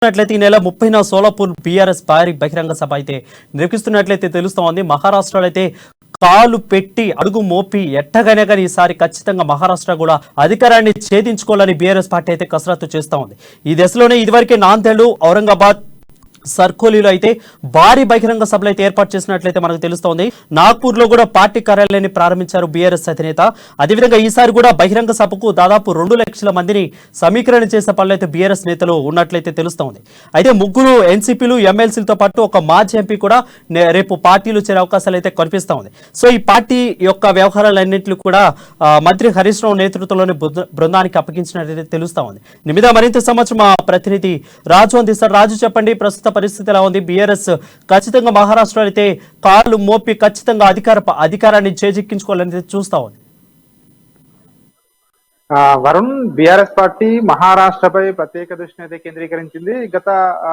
ఈ నెల 30న సోలాపూర్ బీఆర్ఎస్ భారీ బహిరంగ సభ అయితే నిర్వహిస్తున్నట్లయితే తెలుస్తోంది. మహారాష్ట్రలో అయితే కాలు పెట్టి అడుగు మోపి ఎట్టగానే కానీ ఈసారి ఖచ్చితంగా మహారాష్ట్ర కూడా అధికారాన్ని ఛేదించుకోవాలని బీఆర్ఎస్ పార్టీ అయితే కసరత్తు చేస్తూ ఉంది. ఈ దశలోనే ఇదివరకే నాందేడ్, ఔరంగాబాద్, సర్కోలీలో అయితే భారీ బహిరంగ సభలు అయితే ఏర్పాటు చేసినట్లయితే మనకు తెలుస్తోంది. నాగ్పూర్ లో కూడా పార్టీ కార్యాలయాన్ని ప్రారంభించారు బీఆర్ఎస్ అధినేత. అదేవిధంగా ఈసారి కూడా బహిరంగ సభకు దాదాపు 2 లక్షల మందిని సమీకరణ చేసే పనులు అయితే బీఆర్ఎస్ నేతలు ఉన్నట్లయితే తెలుస్తోంది. అయితే ముగ్గురు ఎన్సీపీలు, ఎమ్మెల్సీలతో పాటు ఒక మాజీ ఎంపీ కూడా రేపు పార్టీలు చేరే అవకాశాలు అయితే కనిపిస్తా ఉంది. సో ఈ పార్టీ యొక్క వ్యవహారాలన్నింటినీ కూడా మంత్రి హరీష్ రావు నేతృత్వంలోని బృందానికి అప్పగించినట్లయితే తెలుస్తా ఉంది. నిమిద మరింత సమాచారం మా ప్రతినిధి రాజు అందిస్తారు. రాజు, చెప్పండి, ప్రస్తుత పరిస్థితి ఎలా ఉంది? బీఆర్ఎస్ ఖచ్చితంగా మహారాష్ట్రలో అయితే కాళ్ళు మోపి ఖచ్చితంగా అధికారాన్ని చేజిక్కించుకోవాలని చూస్తా ఉంది. వరుణ్, బీఆర్ఎస్ పార్టీ మహారాష్ట్రపై ప్రత్యేక దృష్టిని అయితే కేంద్రీకరించింది.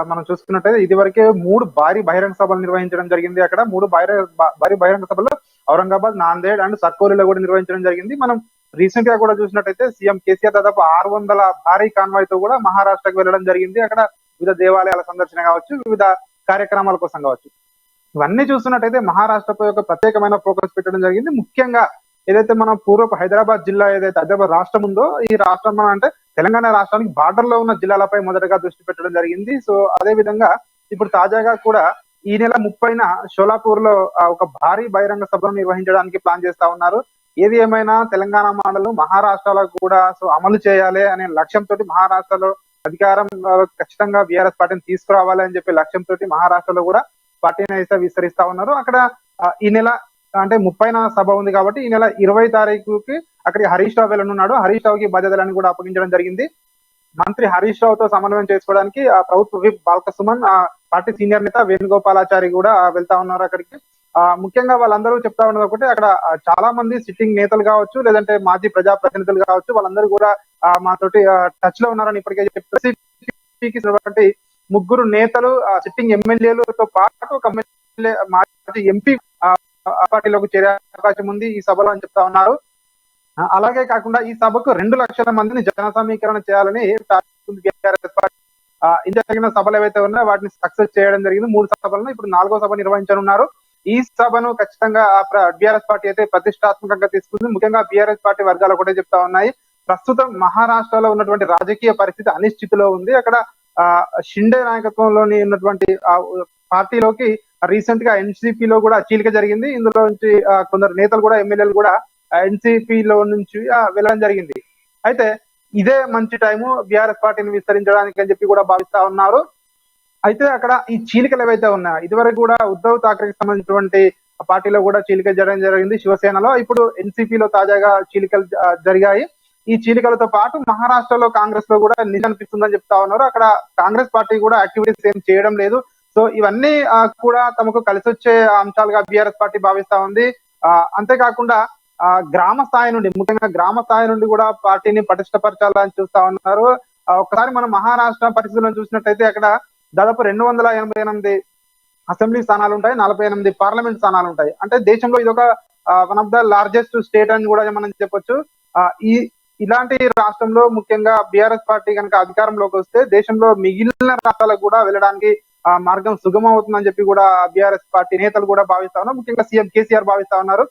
మనం చూసుకున్నట్టయితే ఇదివరకే 3 భారీ బహిరంగ సభలు నిర్వహించడం జరిగింది. అక్కడ 3 భారీ బహిరంగ సభలు ఔరంగాబాద్, నాందేడ్ అండ్ సర్కోలీలో కూడా నిర్వహించడం జరిగింది. మనం రీసెంట్ గా కూడా చూసినట్టయితే సీఎం కేసీఆర్ దాదాపు 600 భారీ కాన్వాయ్ తో కూడా మహారాష్ట్రకు వెళ్ళడం జరిగింది. అక్కడ వివిధ దేవాలయాల సందర్శన కావచ్చు, వివిధ కార్యక్రమాల కోసం కావచ్చు, ఇవన్నీ చూస్తున్నట్టయితే మహారాష్ట్రపై ఒక ప్రత్యేకమైన ఫోకస్ పెట్టడం జరిగింది. ముఖ్యంగా ఏదైతే మన పూర్వపు హైదరాబాద్ జిల్లా, ఏదైతే హైదరాబాద్ రాష్ట్రం ఉందో, ఈ రాష్ట్రం అంటే తెలంగాణ రాష్ట్రానికి బార్డర్ లో ఉన్న జిల్లాలపై మొదటగా దృష్టి పెట్టడం జరిగింది. సో అదే విధంగా ఇప్పుడు తాజాగా కూడా ఈ నెల 30న షోలాపూర్ లో ఒక భారీ బహిరంగ సభను నిర్వహించడానికి ప్లాన్ చేస్తా ఉన్నారు. ఏది ఏమైనా తెలంగాణ మోడల్ మహారాష్ట్రలో కూడా అమలు చేయాలి అనే లక్ష్యంతో మహారాష్ట్రలో అధికారం ఖచ్చితంగా బీఆర్ఎస్ పార్టీని తీసుకురావాలి అని చెప్పి లక్ష్యంతో మహారాష్ట్రలో కూడా పార్టీని అయితే విస్తరిస్తా ఉన్నారు. అక్కడ ఈ నెల అంటే 30న సభ ఉంది కాబట్టి ఈ నెల 20 తారీఖుకి అక్కడికి హరీష్ రావు వెళ్ళనున్నాడు. హరీష్ రావుకి బాధ్యతలను కూడా అప్పగించడం జరిగింది. మంత్రి హరీష్ రావుతో సమన్వయం చేసుకోవడానికి ప్రభుత్వ whip Balka Suman, party senior నేత వేణుగోపాలాచారి కూడా వెళ్తా ఉన్నారు అక్కడికి. ముఖ్యంగా వాళ్ళందరూ చెప్తా ఉన్నది ఒకటి, అక్కడ చాలా మంది సిట్టింగ్ నేతలు కావచ్చు, లేదంటే మాజీ ప్రజాప్రతినిధులు కావచ్చు, వాళ్ళందరూ కూడా మాతోటి టచ్ లో ఉన్నారని ఇప్పటికే చెప్తారు. 3 నేతలు, సిట్టింగ్ ఎమ్మెల్యేలతో పాటు ఒక ఎమ్మెల్యే, మాజీ ఎంపీ పార్టీలోకి చేరే అవకాశం ఉంది ఈ సభలో అని చెప్తా ఉన్నారు. అలాగే కాకుండా ఈ సభకు 2 లక్షల మందిని జన సమీకరణ చేయాలని ఇంత జరిగిన సభలు ఏవైతే ఉన్నాయో వాటిని సక్సెస్ చేయడం జరిగింది. 3 సభలను ఇప్పుడు 4వ సభ నిర్వహించనున్నారు. ఈ సభను ఖచ్చితంగా బీఆర్ఎస్ పార్టీ అయితే ప్రతిష్టాత్మకంగా తీసుకుంది. ముఖ్యంగా బీఆర్ఎస్ పార్టీ వర్గాలు ఒకటే చెప్తా ఉన్నాయి, ప్రస్తుతం మహారాష్ట్రలో ఉన్నటువంటి రాజకీయ పరిస్థితి అనిశ్చితిలో ఉంది. అక్కడ షిండే నాయకత్వంలోని ఉన్నటువంటి పార్టీలోకి రీసెంట్ గా ఎన్సీపీలో కూడా చీలిక జరిగింది. ఇందులో నుంచి కొందరు నేతలు కూడా, ఎమ్మెల్యేలు కూడా ఎన్సీపీలో నుంచి వెళ్ళడం జరిగింది. అయితే ఇదే మంచి టైము బీఆర్ఎస్ పార్టీని విస్తరించడానికి అని చెప్పి కూడా భావిస్తా ఉన్నారు. అయితే అక్కడ ఈ చీలికలు ఏవైతే ఉన్నాయో, ఇదివరకు కూడా ఉద్ధవ్ ఠాక్రేకి సంబంధించినటువంటి పార్టీలో కూడా చీలిక జరగడం జరిగింది శివసేనలో. ఇప్పుడు ఎన్సీపీలో తాజాగా చీలికలు జరిగాయి. ఈ చీలికలతో పాటు మహారాష్ట్రలో కాంగ్రెస్ లో కూడా నిజం అనిపిస్తుందని చెప్తా ఉన్నారు. అక్కడ కాంగ్రెస్ పార్టీ కూడా యాక్టివిటీస్ ఏం చేయడం లేదు. సో ఇవన్నీ కూడా తమకు కలిసి వచ్చే అంశాలుగా బీఆర్ఎస్ పార్టీ భావిస్తా ఉంది. అంతేకాకుండా గ్రామ స్థాయి నుండి, ముఖ్యంగా గ్రామ స్థాయి నుండి కూడా పార్టీని పటిష్టపరచాలని చూస్తా ఉన్నారు. ఒకసారి మనం మహారాష్ట్ర పరిస్థితులను చూసినట్టయితే అక్కడ దాదాపు 288 అసెంబ్లీ స్థానాలు ఉంటాయి, 48 పార్లమెంట్ స్థానాలు ఉంటాయి. అంటే దేశంలో ఇది ఒక one of the largest state అని కూడా మనం చెప్పొచ్చు. ఇలాంటి రాష్ట్రంలో ముఖ్యంగా బీఆర్ఎస్ పార్టీ కనుక అధికారంలోకి వస్తే దేశంలో మిగిలిన రాష్ట్రాలకు కూడా వెళ్ళడానికి మార్గం సుగమం అవుతుందని చెప్పి కూడా బీఆర్ఎస్ పార్టీ నేతలు కూడా భావిస్తా ఉన్నారు. ముఖ్యంగా సీఎం కేసీఆర్ భావిస్తా ఉన్నారు.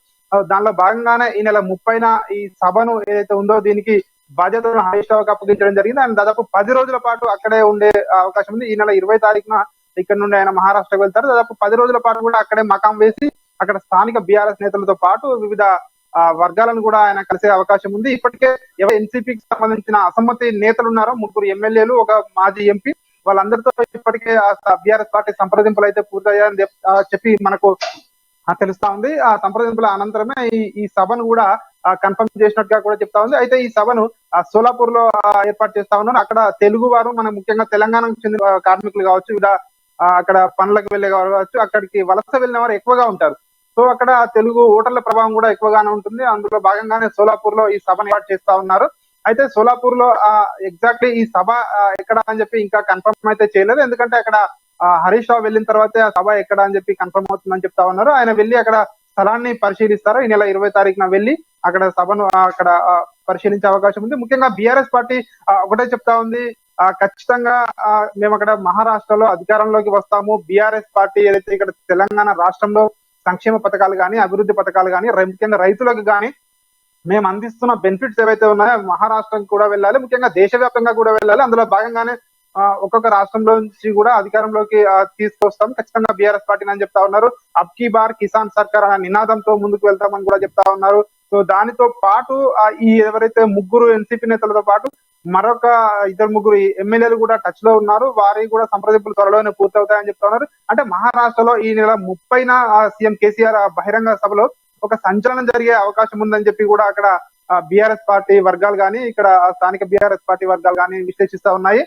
దానిలో భాగంగానే ఈ నెల 30న ఈ సభను ఏదైతే ఉందో దీనికి బాధ్యతలను హరీష్ రావుకి అప్పగించడం జరిగింది. ఆయన దాదాపు 10 రోజుల పాటు అక్కడే ఉండే అవకాశం ఉంది. ఈ నెల 20 తారీఖున ఇక్కడ నుండి ఆయన మహారాష్ట్రకు వెళ్తారు. దాదాపు 10 రోజుల పాటు కూడా అక్కడే మకాం వేసి అక్కడ స్థానిక బీఆర్ఎస్ నేతలతో పాటు వివిధ వర్గాలను కూడా ఆయన కలిసే అవకాశం ఉంది. ఇప్పటికే ఎన్సీపీకి సంబంధించిన అసమ్మతి నేతలు ఉన్నారో 3 ఎమ్మెల్యేలు, ఒక మాజీ ఎంపీ, వాళ్ళందరితో ఇప్పటికే బీఆర్ఎస్ పార్టీ సంప్రదింపులు అయితే పూర్తయ్యాయని చెప్పి మనకు తెలుస్తా ఉంది. ఆ సంప్రదింపుల అనంతరమే ఈ సభను కూడా కన్ఫర్మ్ చేసినట్టుగా కూడా చెప్తా ఉంది. అయితే ఈ సభను సోలాపూర్ లో ఏర్పాటు చేస్తా ఉన్నారు. అక్కడ తెలుగు వారు, మన ముఖ్యంగా తెలంగాణకు చెందిన కార్మికులు కావచ్చు, అక్కడ పనులకు వెళ్ళే కావచ్చు, అక్కడికి వలస వెళ్ళిన వారు ఎక్కువగా ఉంటారు. సో అక్కడ తెలుగు ఓటర్ల ప్రభావం కూడా ఎక్కువగానే ఉంటుంది. అందులో భాగంగానే సోలాపూర్ లో ఈ సభను ఏర్పాటు చేస్తా ఉన్నారు. అయితే సోలాపూర్ లో ఎగ్జాక్ట్లీ ఈ సభ ఎక్కడ అని చెప్పి ఇంకా కన్ఫర్మ్ అయితే చేయలేదు. ఎందుకంటే అక్కడ హరీష్ రావు వెళ్ళిన తర్వాతే ఆ సభ ఎక్కడ అని చెప్పి కన్ఫర్మ్ అవుతుందని చెప్తా ఉన్నారు. ఆయన వెళ్ళి అక్కడ స్థలాన్ని పరిశీలిస్తారు. ఈ నెల 20 తారీఖున వెళ్ళి అక్కడ సభను అక్కడ పరిశీలించే అవకాశం ఉంది. ముఖ్యంగా బీఆర్ఎస్ పార్టీ ఒకటే చెప్తా ఉంది, ఖచ్చితంగా మేము అక్కడ మహారాష్ట్రలో అధికారంలోకి వస్తాము. బీఆర్ఎస్ పార్టీ ఏదైతే ఇక్కడ తెలంగాణ రాష్ట్రంలో సంక్షేమ పథకాలు కానీ అభివృద్ధి పథకాలు కానీ ముఖ్యంగా రైతులకు కానీ మేము అందిస్తున్న బెనిఫిట్స్ ఏవైతే ఉన్నాయో మహారాష్ట్రం కూడా వెళ్ళాలి, ముఖ్యంగా దేశవ్యాప్తంగా కూడా వెళ్ళాలి. అందులో భాగంగానే ఒక్కొక్క రాష్ట్రంలో నుంచి కూడా అధికారంలోకి తీసుకొస్తాం ఖచ్చితంగా బీఆర్ఎస్ పార్టీని అని చెప్తా ఉన్నారు. అబ్ కీ బార్ కిసాన్ సర్కార్ అనే నినాదంతో ముందుకు వెళ్తామని కూడా చెప్తా ఉన్నారు. సో దానితో పాటు ఈ ఎవరైతే ముగ్గురు ఎన్సీపీ నేతలతో పాటు మరొక 2-3 ఎమ్మెల్యేలు కూడా టచ్ లో ఉన్నారు. వారి కూడా సంప్రదింపులు త్వరలోనే పూర్తవుతాయని చెప్తా ఉన్నారు. అంటే మహారాష్ట్రలో ఈ నెల 30న సీఎం కేసీఆర్ బహిరంగ సభలో ఒక సంచలనం జరిగే అవకాశం ఉందని చెప్పి కూడా అక్కడ బీఆర్ఎస్ పార్టీ వర్గాలు కానీ ఇక్కడ స్థానిక బీఆర్ఎస్ పార్టీ వర్గాలు కానీ విశ్లేషిస్తా ఉన్నాయి.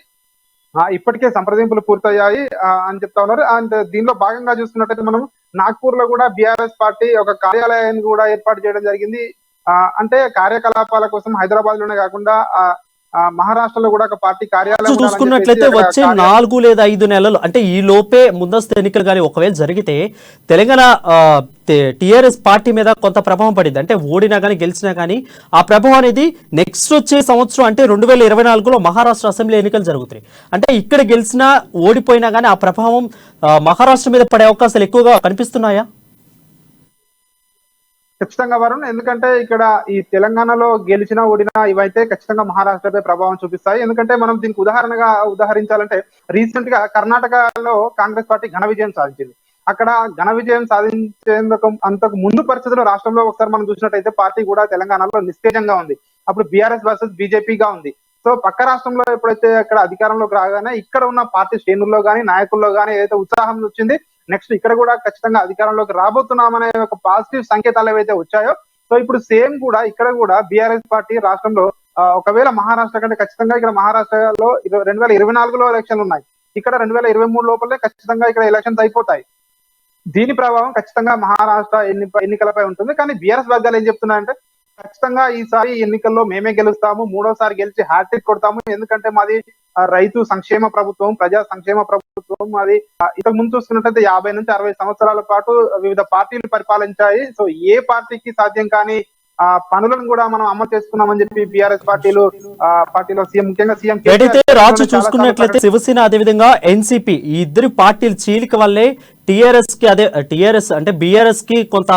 ఇప్పటికే సంప్రదింపులు పూర్తయ్యాయి అని చెప్తా ఉన్నారు. అండ్ దీనిలో భాగంగా చూసుకున్నట్టయితే మనం నాగ్పూర్ లో కూడా బీఆర్ఎస్ పార్టీ ఒక కార్యాలయాన్ని కూడా ఏర్పాటు చేయడం జరిగింది. అంటే కార్యకలాపాల కోసం హైదరాబాద్ లోనే కాకుండా మహారాష్ట్రలో కూడా ఒక పార్టీ కార్యాలయం చూసుకున్నట్లయితే వచ్చే 4 లేదా 5 నెలలు అంటే ఈ లోపే ముందస్తు ఎన్నికలు కానీ ఒకవేళ జరిగితే తెలంగాణ టిఆర్ఎస్ పార్టీ మీద కొంత ప్రభావం పడింది. అంటే ఓడినా కానీ గెలిచినా కానీ ఆ ప్రభావం అనేది నెక్స్ట్ వచ్చే సంవత్సరం అంటే 2024లో మహారాష్ట్ర అసెంబ్లీ ఎన్నికలు జరుగుతాయి. అంటే ఇక్కడ గెలిచినా ఓడిపోయినా కానీ ఆ ప్రభావం మహారాష్ట్ర మీద పడే అవకాశాలు ఎక్కువగా కనిపిస్తున్నాయా? ఖచ్చితంగా వరుణ్, ఎందుకంటే ఇక్కడ ఈ తెలంగాణలో గెలిచినా ఓడినా ఇవైతే ఖచ్చితంగా మహారాష్ట్రపై ప్రభావం చూపిస్తాయి. ఎందుకంటే మనం దీనికి ఉదాహరించాలంటే రీసెంట్ గా కర్ణాటకలో కాంగ్రెస్ పార్టీ ఘన విజయం సాధించింది. అక్కడ ఘన విజయం సాధించేందుకు అంతకు ముందు పరిస్థితుల్లో రాష్ట్రంలో ఒకసారి మనం చూసినట్టయితే పార్టీ కూడా తెలంగాణలో నిస్తేజంగా ఉంది. అప్పుడు బీఆర్ఎస్ వర్సెస్ బీజేపీగా ఉంది. సో పక్క రాష్ట్రంలో ఎప్పుడైతే అక్కడ అధికారంలోకి రాగానే ఇక్కడ ఉన్న పార్టీ శ్రేణుల్లో గానీ నాయకుల్లో గానీ ఏదైతే ఉత్సాహం వచ్చింది, నెక్స్ట్ ఇక్కడ కూడా ఖచ్చితంగా అధికారంలోకి రాబోతున్నామనే ఒక పాజిటివ్ సంకేతాలు ఏవైతే వచ్చాయో, సో ఇప్పుడు సేమ్ కూడా ఇక్కడ కూడా బీఆర్ఎస్ పార్టీ రాష్ట్రంలో ఒకవేళ మహారాష్ట్ర కంటే ఖచ్చితంగా ఇక్కడ మహారాష్ట్రలో 2024లో ఎలక్షన్లు ఉన్నాయి. ఇక్కడ 2023 లోపలే ఖచ్చితంగా ఇక్కడ ఎలక్షన్స్ అయిపోతాయి. దీని ప్రభావం ఖచ్చితంగా మహారాష్ట్ర ఎన్నికలపై ఉంటుంది. కానీ బీఆర్ఎస్ వర్గాలు ఏం చెప్తున్నాయంటే ఖచ్చితంగా ఈసారి ఎన్నికల్లో మేమే గెలుస్తాము, 3వసారి గెలిచి హ్యాట్రిక్ కొడతాము. ఎందుకంటే మాది రైతు సంక్షేమ ప్రభుత్వం, ప్రజా సంక్షేమ ప్రభుత్వం. అది ఇంతకు ముందు చూసుకున్నట్టయితే 50 నుంచి 60 సంవత్సరాల పాటు వివిధ పార్టీలు పరిపాలించాయి. సో ఏ పార్టీకి సాధ్యం కాని పనులను కూడా మనం అమలు చేసుకున్నామని చెప్పి బీఆర్ఎస్ పార్టీలో సీఎం ముఖ్యంగా సీఎం ఏదైతే రాజు చూసుకున్నట్లయితే శివసేన అదేవిధంగా ఎన్సీపీ ఈ ఇద్దరు పార్టీల చీలిక వల్లే టిఆర్ఎస్ అంటే బీఆర్ఎస్ కి కొంత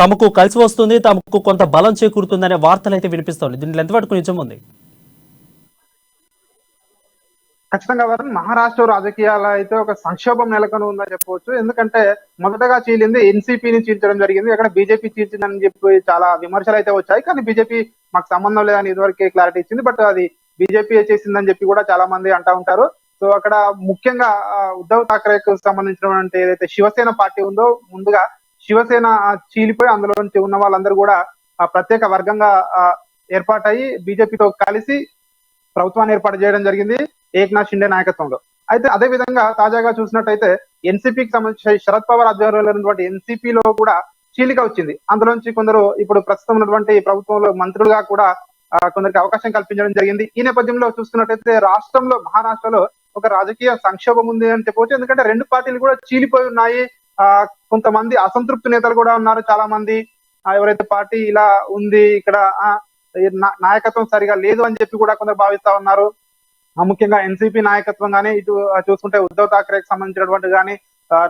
తమకు కలిసి వస్తుంది, తమకు కొంత బలం చేకూరుతుంది అనే వార్తలు అయితే వినిపిస్తుంది. దీంట్లో ఎంతవరకు నిజం ఉంది? ఖచ్చితంగా వరుణ్, మహారాష్ట్ర రాజకీయాలు అయితే ఒక సంక్షోభం నెలకొని ఉందని చెప్పవచ్చు. ఎందుకంటే మొదటగా చీలింది ఎన్సీపీని చీల్చడం జరిగింది. అక్కడ బీజేపీ చీల్చిందని చెప్పి చాలా విమర్శలు అయితే వచ్చాయి. కానీ బీజేపీ మాకు సంబంధం లేదని ఇదివరకే క్లారిటీ ఇచ్చింది. బట్ అది బీజేపీ చేసిందని చెప్పి కూడా చాలా మంది అంటా ఉంటారు. సో అక్కడ ముఖ్యంగా ఉద్ధవ్ ఠాక్రేకు సంబంధించినటువంటి ఏదైతే శివసేన పార్టీ ఉందో, ముందుగా శివసేన చీలిపోయి అందులో నుంచి ఉన్న వాళ్ళందరూ కూడా ప్రత్యేక వర్గంగా ఏర్పాటయ్యి బీజేపీతో కలిసి ప్రభుత్వాన్ని ఏర్పాటు చేయడం జరిగింది ఏక్నాథ్ షిండే నాయకత్వంలో. అయితే అదే విధంగా తాజాగా చూసినట్టయితే ఎన్సీపీకి సంబంధించి శరద్ పవార్ ఆధ్వర్యంలో ఉన్నటువంటి ఎన్సీపీలో కూడా చీలిక వచ్చింది. అందులోంచి కొందరు ఇప్పుడు ప్రస్తుతం ఉన్నటువంటి ప్రభుత్వంలో మంత్రులుగా కూడా కొందరికి అవకాశం కల్పించడం జరిగింది. ఈ నేపథ్యంలో చూసుకున్నట్టయితే మహారాష్ట్రలో ఒక రాజకీయ సంక్షోభం ఉంది అని చెప్పవచ్చు. ఎందుకంటే 2 పార్టీలు కూడా చీలిపోయి ఉన్నాయి. కొంతమంది అసంతృప్తి నేతలు కూడా ఉన్నారు. చాలా మంది ఎవరైతే పార్టీ ఇలా ఉంది, ఇక్కడ నాయకత్వం సరిగా లేదు అని చెప్పి కూడా కొందరు భావిస్తా ఉన్నారు. ముఖ్యంగా ఎన్సీపీ నాయకత్వం గానీ, ఇటు చూసుకుంటే ఉద్ధవ్ ఠాక్రేకి సంబంధించినటువంటి గానీ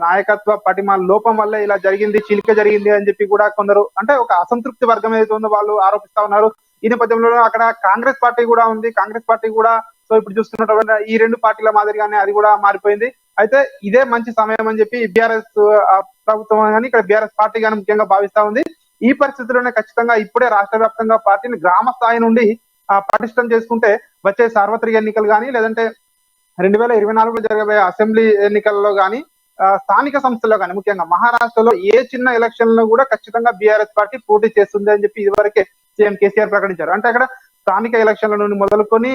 నాయకత్వ పటిమ లోపం వల్ల ఇలా జరిగింది, చీలిక జరిగింది అని చెప్పి కూడా కొందరు అంటే ఒక అసంతృప్తి వర్గం ఏదైతే ఉందో వాళ్ళు ఆరోపిస్తా ఉన్నారు. ఈ నేపథ్యంలో అక్కడ కాంగ్రెస్ పార్టీ కూడా ఉంది. కాంగ్రెస్ పార్టీ కూడా సో ఇప్పుడు చూస్తున్నటువంటి ఈ 2 పార్టీల మాదిరిగానే అది కూడా మారిపోయింది. అయితే ఇదే మంచి సమయం అని చెప్పి బీఆర్ఎస్ ప్రభుత్వం కానీ ఇక్కడ బీఆర్ఎస్ పార్టీ కానీ ముఖ్యంగా భావిస్తా ఉంది. ఈ పరిస్థితుల్లోనే ఖచ్చితంగా ఇప్పుడే రాష్ట్ర వ్యాప్తంగా పార్టీని గ్రామ స్థాయి నుండి పటిష్టం చేసుకుంటే వచ్చే సార్వత్రిక ఎన్నికలు కానీ లేదంటే 2024లో జరగబోయే అసెంబ్లీ ఎన్నికల్లో కానీ స్థానిక సంస్థల్లో కానీ ముఖ్యంగా మహారాష్ట్రలో ఏ చిన్న ఎలక్షన్ లో కూడా ఖచ్చితంగా బీఆర్ఎస్ పార్టీ పోటీ చేస్తుంది అని చెప్పి ఇదివరకే సీఎం కేసీఆర్ ప్రకటించారు. అంటే అక్కడ స్థానిక ఎలక్షన్ల నుండి మొదలుకొని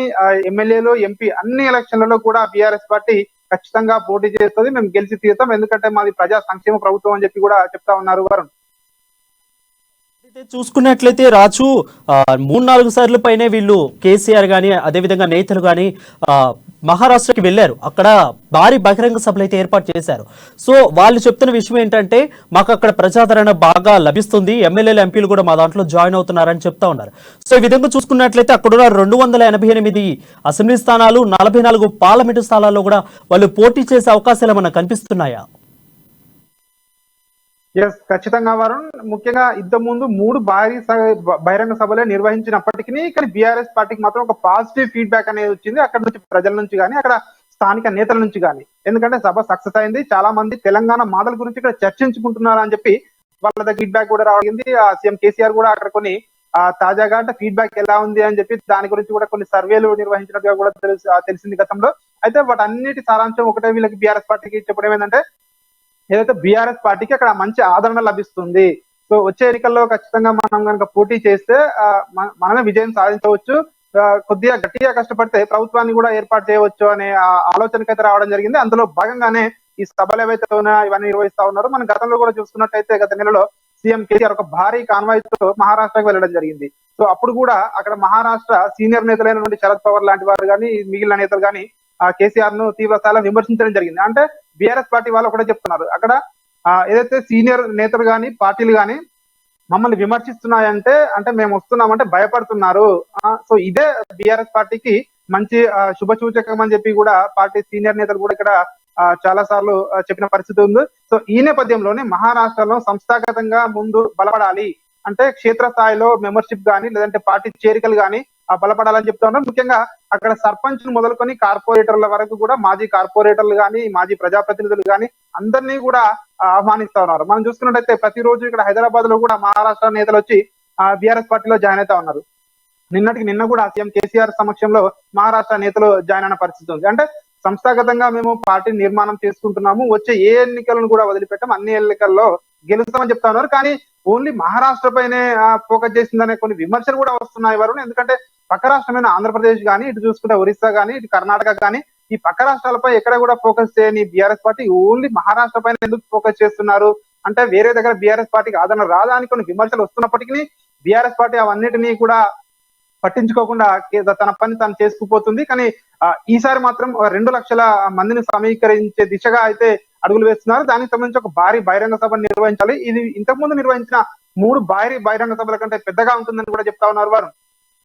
ఎమ్మెల్యేలు, ఎంపీ అన్ని ఎలక్షన్లలో కూడా బీఆర్ఎస్ పార్టీ ఖచ్చితంగా పోటీ చేస్తుంది. మేము గెలిచి తీరుతాం, ఎందుకంటే మాది ప్రజా సంక్షేమ ప్రభుత్వం అని చెప్పి కూడా చెప్తా ఉన్నారు వరుణ్. చూసుకున్నట్లయితే రాజు 3-4 సార్లు పైనే వీళ్ళు కేసీఆర్ గానీ అదేవిధంగా నేతలు గానీ మహారాష్ట్రకి వెళ్ళారు. అక్కడ భారీ బహిరంగ సభలు అయితే ఏర్పాటు చేశారు. సో వాళ్ళు చెప్తున్న విషయం ఏంటంటే మాకు అక్కడ ప్రజాదరణ బాగా లభిస్తుంది, ఎమ్మెల్యేలు ఎంపీలు కూడా మా దాంట్లో జాయిన్ అవుతున్నారని చెప్తా ఉన్నారు. సో ఈ విధంగా చూసుకున్నట్లయితే అక్కడున్న 288 అసెంబ్లీ స్థానాలు, 44 పార్లమెంటు స్థానాల్లో కూడా వాళ్ళు పోటీ చేసే అవకాశాలు ఏమన్నా కనిపిస్తున్నాయా? ఎస్, ఖచ్చితంగా వరుణ్. ముఖ్యంగా ఇంతకు ముందు 3 భారీ బహిరంగ సభలే నిర్వహించినప్పటికీ కానీ బీఆర్ఎస్ పార్టీకి మాత్రం ఒక పాజిటివ్ ఫీడ్బ్యాక్ అనేది వచ్చింది అక్కడ నుంచి, ప్రజల నుంచి కానీ అక్కడ స్థానిక నేతల నుంచి కానీ. ఎందుకంటే సభ సక్సెస్ అయింది, చాలా మంది తెలంగాణ మోడల్ గురించి ఇక్కడ చర్చించుకుంటున్నారు అని చెప్పి వాళ్ళ దగ్గర ఫీడ్బ్యాక్ కూడా రావడింది. సీఎం కేసీఆర్ కూడా అక్కడ కొన్ని తాజాగా అంటే ఫీడ్బ్యాక్ ఎలా ఉంది అని చెప్పి దాని గురించి కూడా కొన్ని సర్వేలు నిర్వహించినట్టుగా కూడా తెలిసింది గతంలో. అయితే వాటన్నిటి సారాంశం ఒకటే వీళ్ళకి బీఆర్ఎస్ పార్టీకి చెప్పడం ఏంటంటే ఏదైతే బీఆర్ఎస్ పార్టీకి అక్కడ మంచి ఆదరణ లభిస్తుంది. సో వచ్చే ఎన్నికల్లో ఖచ్చితంగా మనం కనుక పోటీ చేస్తే మనమే విజయం సాధించవచ్చు, కొద్దిగా గట్టిగా కష్టపడితే ప్రభుత్వాన్ని కూడా ఏర్పాటు చేయవచ్చు అనే ఆలోచనకైతే రావడం జరిగింది. అందులో భాగంగానే ఈ సభలు ఏవైతే ఉన్నాయో ఇవన్నీ నిర్వహిస్తా ఉన్నారు. మనం గతంలో కూడా చూసుకున్నట్టయితే గత నెలలో సీఎం కేసీఆర్ ఒక భారీ కాన్వాయ్ తో మహారాష్ట్రకు వెళ్ళడం జరిగింది. సో అప్పుడు కూడా అక్కడ మహారాష్ట్ర సీనియర్ నేతలైనటువంటి శరద్ పవార్ లాంటి వారు కానీ మిగిలిన నేతలు కానీ కేసీఆర్ ను తీవ్ర స్థాయిలో విమర్శించడం జరిగింది. అంటే బీఆర్ఎస్ పార్టీ వాళ్ళు ఒకటే చెప్తున్నారు, అక్కడ ఏదైతే సీనియర్ నేతలు కానీ పార్టీలు కానీ మమ్మల్ని విమర్శిస్తున్నాయంటే అంటే మేము వస్తున్నామంటే భయపడుతున్నారు. సో ఇదే బీఆర్ఎస్ పార్టీకి మంచి శుభ సూచకం అని చెప్పి కూడా పార్టీ సీనియర్ నేతలు కూడా ఇక్కడ చాలా సార్లు చెప్పిన పరిస్థితి ఉంది. సో ఈ నేపథ్యంలోనే మహారాష్ట్రలో సంస్థాగతంగా ముందు బలపడాలి అంటే క్షేత్రస్థాయిలో మెంబర్షిప్ కానీ లేదంటే పార్టీ చేరికలు కానీ బలపడాలని చెప్తా ఉన్నారు. ముఖ్యంగా అక్కడ సర్పంచ్ మొదలుకొని కార్పొరేటర్ల వరకు కూడా మాజీ కార్పొరేటర్లు కానీ మాజీ ప్రజాప్రతినిధులు కానీ అందరినీ కూడా ఆహ్వానిస్తా ఉన్నారు. మనం చూసుకున్నట్టయితే ప్రతిరోజు ఇక్కడ హైదరాబాద్ లో కూడా మహారాష్ట్ర నేతలు వచ్చి బీఆర్ఎస్ పార్టీలో జాయిన్ అవుతా ఉన్నారు. నిన్న కూడా సీఎం కేసీఆర్ సమక్షంలో మహారాష్ట్ర నేతలు జాయిన్ అయిన పరిస్థితి ఉంది. అంటే సంస్థాగతంగా మేము పార్టీ నిర్మాణం చేసుకుంటున్నాము, వచ్చే ఏ ఎన్నికలను కూడా వదిలిపెట్టాం, అన్ని ఎన్నికల్లో గెలుస్తామని చెప్తా ఉన్నారు. కానీ ఓన్లీ మహారాష్ట్ర పైనే ఫోకస్ చేసిందనే కొన్ని విమర్శలు కూడా వస్తున్నాయి వరుణ్. ఎందుకంటే పక్క రాష్ట్రమైన ఆంధ్రప్రదేశ్ కానీ ఇటు చూసుకుంటే ఒరిస్సా కానీ ఇటు కర్ణాటక కానీ ఈ పక్క రాష్ట్రాలపై ఎక్కడ కూడా ఫోకస్ చేయని బీఆర్ఎస్ పార్టీ ఓన్లీ మహారాష్ట్ర పైన ఎందుకు ఫోకస్ చేస్తున్నారు అంటే వేరే దగ్గర బీఆర్ఎస్ పార్టీకి ఆదరణ రాదా అని కొన్ని విమర్శలు వస్తున్నప్పటికీ బీఆర్ఎస్ పార్టీ అవన్నిటినీ కూడా పట్టించుకోకుండా తన పని తాను చేసుకుపోతుంది. కానీ ఈసారి మాత్రం 2 లక్షల మందిని సమీకరించే దిశగా అయితే అడుగులు వేస్తున్నారు. దానికి సంబంధించి ఒక భారీ బహిరంగ సభను నిర్వహించాలి. ఇది ఇంతకు ముందు నిర్వహించిన 3 భారీ బహిరంగ సభల కంటే పెద్దగా ఉంటుందని కూడా చెప్తా ఉన్నారు వారు.